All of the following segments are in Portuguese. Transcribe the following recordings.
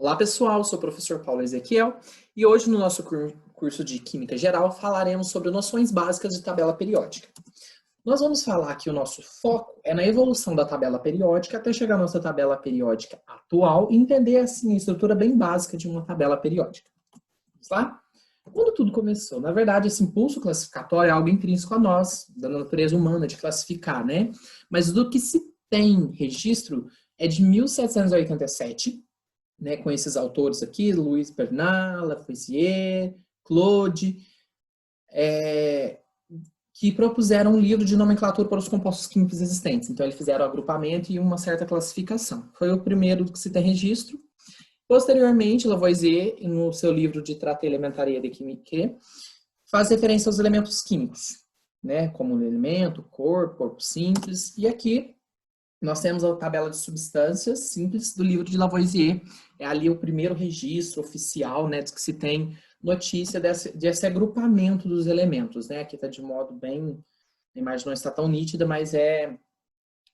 Olá pessoal, sou o professor Paulo Ezequiel e hoje no nosso curso de Química Geral falaremos sobre noções básicas de tabela periódica. Nós vamos falar que o nosso foco é na evolução da tabela periódica até chegar à nossa tabela periódica atual e entender assim, a estrutura bem básica de uma tabela periódica. Vamos lá? Quando tudo começou? Na verdade, esse impulso classificatório é algo intrínseco a nós, da natureza humana de classificar, né? Mas do que se tem registro é de 1787, né, com esses autores aqui, Louis Bernard, Lavoisier, Claude, que propuseram um livro de nomenclatura para os compostos químicos existentes. Então, eles fizeram agrupamento e uma certa classificação. Foi o primeiro que se tem registro. Posteriormente, Lavoisier, no seu livro de Traité élémentaire de chimique, faz referência aos elementos químicos, né, como o elemento, corpo simples, e aqui nós temos a tabela de substâncias simples do livro de Lavoisier. É ali o primeiro registro oficial, né, de que se tem notícia desse agrupamento dos elementos, né? Aqui está de modo bem, a imagem não está tão nítida, mas é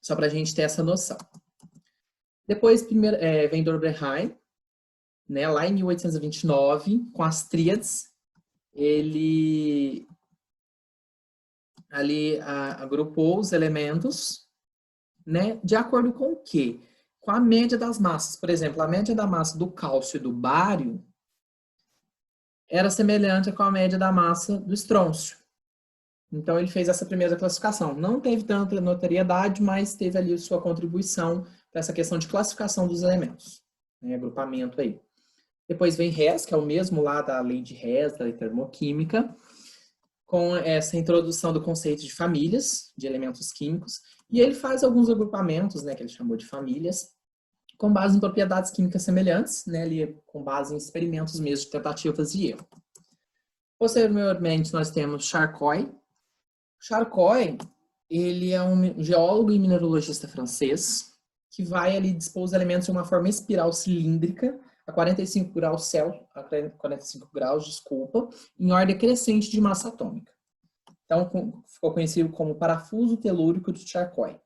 só para a gente ter essa noção. Depois vem Durkheim, né, lá em 1829, com as tríades, ele ali agrupou os elementos, né, de acordo com o quê? Com a média das massas. Por exemplo, a média da massa do cálcio e do bário era semelhante com a média da massa do estrôncio. Então, ele fez essa primeira classificação. Não teve tanta notoriedade, mas teve ali sua contribuição para essa questão de classificação dos elementos, né, agrupamento aí. Depois vem Hess, que é o mesmo lá da lei de Hess, da lei termoquímica, com essa introdução do conceito de famílias de elementos químicos, e ele faz alguns agrupamentos, né, que ele chamou de famílias, com base em propriedades químicas semelhantes, né, ali, com base em experimentos mesmo de tentativas e erro. Posteriormente, nós temos Charcot. Charcot, ele é um geólogo e mineralogista francês, que vai ali dispor os elementos de uma forma espiral cilíndrica, a 45 graus em ordem crescente de massa atômica. Então, ficou conhecido como parafuso telúrico de Charcot.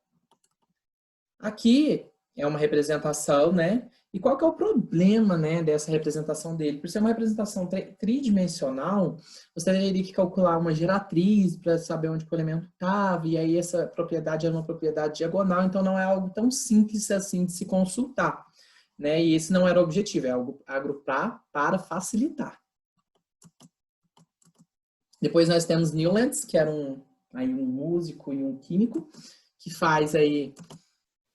Aqui é uma representação, né? E qual que é o problema, né, dessa representação dele? Por ser uma representação tridimensional, você teria que calcular uma geratriz para saber onde o elemento estava, e aí essa propriedade é uma propriedade diagonal, então não é algo tão simples assim de se consultar, né? E esse não era o objetivo, é algo agrupar para facilitar. Depois nós temos Newlands, que era um músico e um químico, que faz aí,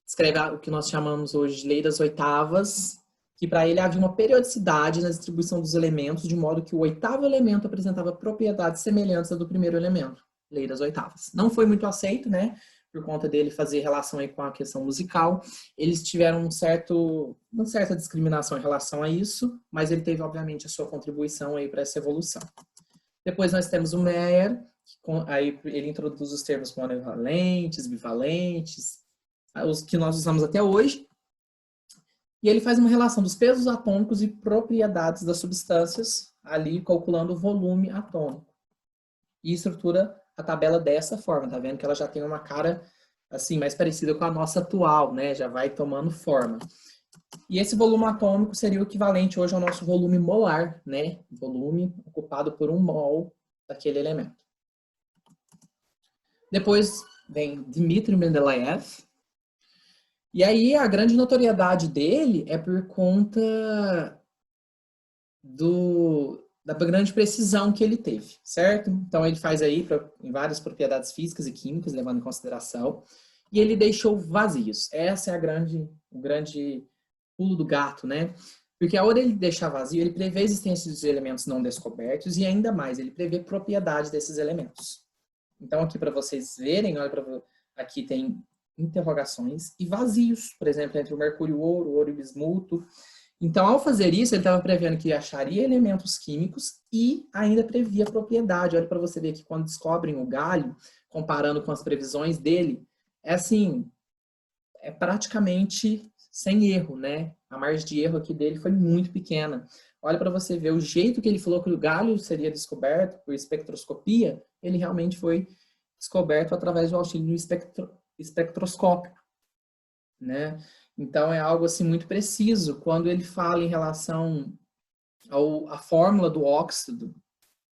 escreve o que nós chamamos hoje de lei das oitavas, que para ele havia uma periodicidade na distribuição dos elementos, de modo que o oitavo elemento apresentava propriedades semelhantes à do primeiro elemento, lei das oitavas. Não foi muito aceito, né, por conta dele fazer relação aí com a questão musical. Eles tiveram uma certa discriminação em relação a isso, mas ele teve, obviamente, a sua contribuição aí para essa evolução. Depois nós temos o Meyer, aí ele introduz os termos monovalentes, bivalentes, os que nós usamos até hoje, e ele faz uma relação dos pesos atômicos e propriedades das substâncias, ali calculando o volume atômico. E estrutura a tabela dessa forma, tá vendo que ela já tem uma cara assim mais parecida com a nossa atual, né? Já vai tomando forma. E esse volume atômico seria o equivalente hoje ao nosso volume molar, né? Volume ocupado por um mol daquele elemento. Depois vem Dmitry Mendeleev. E aí a grande notoriedade dele é por conta da grande precisão que ele teve, certo? Então ele faz aí em várias propriedades físicas e químicas, levando em consideração, e ele deixou vazios. Essa é o grande pulo do gato, né? Porque a hora ele deixar vazio, ele prevê a existência dos elementos não descobertos e ainda mais, ele prevê propriedade desses elementos. Então aqui para vocês verem, olha, aqui tem interrogações e vazios, por exemplo, entre o mercúrio e o ouro e o bismuto. Então, ao fazer isso, ele estava prevendo que acharia elementos químicos e ainda previa propriedade. Olha para você ver que quando descobrem o galho, comparando com as previsões dele, é assim, é praticamente sem erro, né? A margem de erro aqui dele foi muito pequena. Olha para você ver o jeito que ele falou que o galho seria descoberto por espectroscopia, ele realmente foi descoberto através do auxílio do espectroscópio, né? Então, é algo assim muito preciso. Quando ele fala em relação à fórmula do óxido,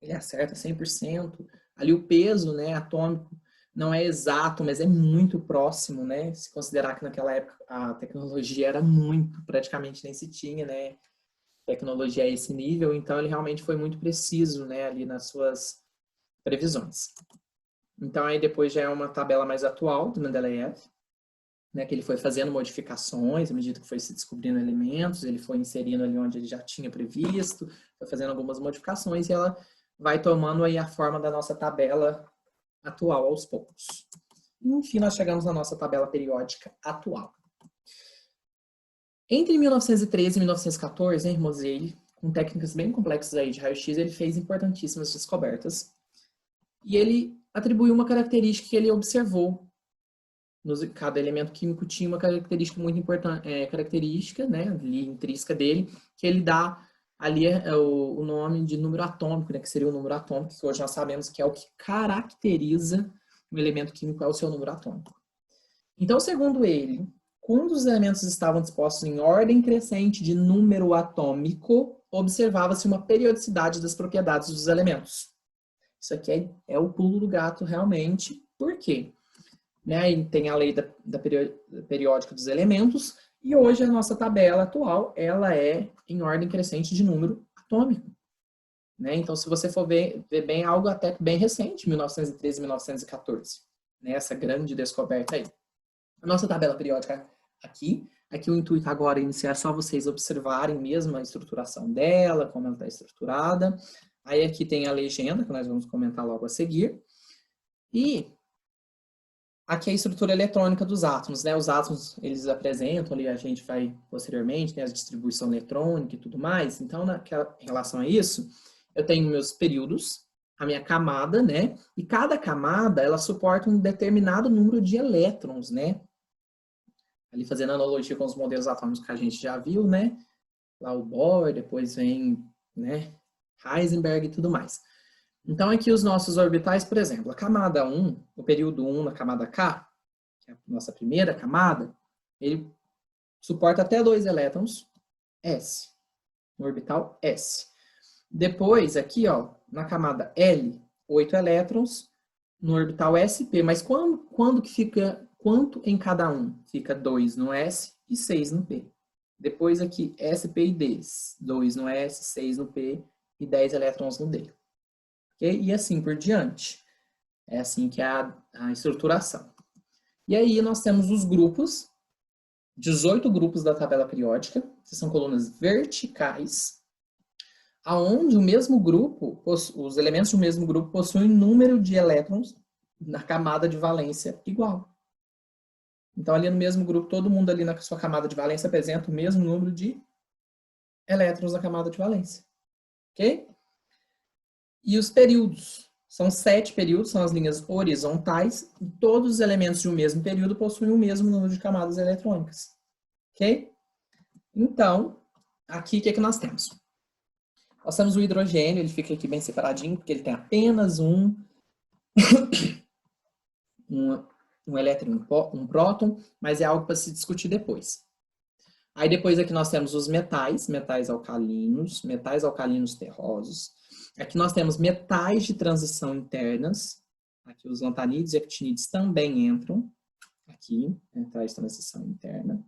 ele acerta 100%. Ali o peso, né, atômico não é exato, mas é muito próximo, né? Se considerar que naquela época a tecnologia era muito, praticamente nem se tinha, né? Tecnologia a esse nível, então ele realmente foi muito preciso, né, ali nas suas previsões. Então aí depois já é uma tabela mais atual do Mendeleev, né, que ele foi fazendo modificações à medida que foi se descobrindo elementos, ele foi inserindo ali onde ele já tinha previsto, foi fazendo algumas modificações e ela vai tomando aí a forma da nossa tabela atual aos poucos. E, enfim, nós chegamos na nossa tabela periódica atual. Entre 1913 e 1914, Moseley, com técnicas bem complexas aí de raio-x, ele fez importantíssimas descobertas. E ele atribuiu uma característica que ele observou. Cada elemento químico tinha uma característica muito importante, característica, né, ali, intrínseca dele, que ele dá ali o nome de número atômico, né, que seria o número atômico, que hoje nós sabemos que é o que caracteriza o elemento químico, é o seu número atômico. Então, segundo ele, quando os elementos estavam dispostos em ordem crescente de número atômico, observava-se uma periodicidade das propriedades dos elementos. Isso aqui é o pulo do gato realmente. Por quê? Né? Tem a lei da periódica dos elementos, e hoje a nossa tabela atual, ela é em ordem crescente de número atômico. Né? Então, se você for ver bem, algo até bem recente, 1913 e 1914. Né? Essa grande descoberta aí. A nossa tabela periódica aqui o intuito agora é iniciar só vocês observarem mesmo a estruturação dela, como ela está estruturada. Aí aqui tem a legenda, que nós vamos comentar logo a seguir. E aqui é a estrutura eletrônica dos átomos, né? Os átomos, eles apresentam ali, a gente vai posteriormente, né, a distribuição eletrônica e tudo mais. Então, em relação a isso, eu tenho meus períodos, a minha camada, né? E cada camada, ela suporta um determinado número de elétrons, né? Ali fazendo analogia com os modelos atômicos que a gente já viu, né? Lá o Bohr, depois vem, né, Heisenberg e tudo mais. Então, aqui os nossos orbitais, por exemplo, a camada 1, o período 1 na camada K, que é a nossa primeira camada, ele suporta até 2 elétrons S, no orbital S. Depois, aqui, ó, na camada L, 8 elétrons no orbital SP. Mas quando que fica, quanto em cada um? Fica 2 no S e 6 no P. Depois aqui, SP e D, 2 no S, 6 no P e 10 elétrons no D. Okay? E assim por diante. É assim que é a estruturação. E aí nós temos os grupos, 18 grupos da tabela periódica, que são colunas verticais, aonde o mesmo grupo, os elementos do mesmo grupo possuem número de elétrons na camada de valência igual. Então, ali no mesmo grupo, todo mundo ali na sua camada de valência apresenta o mesmo número de elétrons na camada de valência. Ok? E os períodos. São 7 períodos, são as linhas horizontais, e todos os elementos de um mesmo período possuem o mesmo número de camadas eletrônicas. Ok? Então, aqui o que é que nós temos? Nós temos o hidrogênio, ele fica aqui bem separadinho, porque ele tem apenas um elétron e um próton, mas é algo para se discutir depois. Aí depois aqui nós temos os metais alcalinos terrosos. Aqui nós temos metais de transição internas. Aqui os lantanídeos e actinídeos também entram. Aqui, metais de transição interna.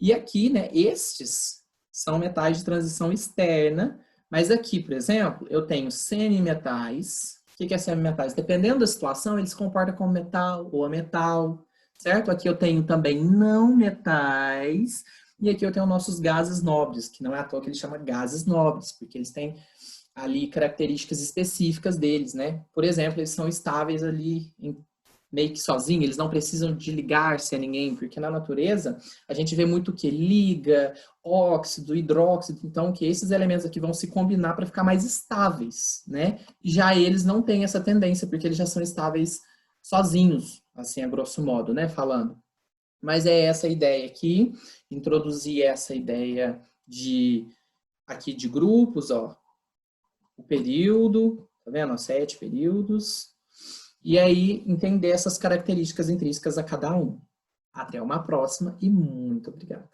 E aqui, né, estes são metais de transição externa. Mas aqui, por exemplo, eu tenho semimetais. O que é semimetais? Dependendo da situação, eles se comportam como metal ou ametal, certo? Aqui eu tenho também não metais. E aqui eu tenho nossos gases nobres, que não é à toa que ele chama gases nobres, porque eles têm ali características específicas deles, né? Por exemplo, eles são estáveis ali meio que sozinhos, eles não precisam de ligar-se a ninguém, porque na natureza a gente vê muito o que? Liga, óxido, hidróxido, então que esses elementos aqui vão se combinar para ficar mais estáveis, né? Já eles não têm essa tendência, porque eles já são estáveis sozinhos, assim, a grosso modo, né, falando. Mas é essa a ideia aqui, introduzir essa ideia aqui de grupos, ó, o período, tá vendo? 7 períodos. E aí, entender essas características intrínsecas a cada um. Até uma próxima e muito obrigado.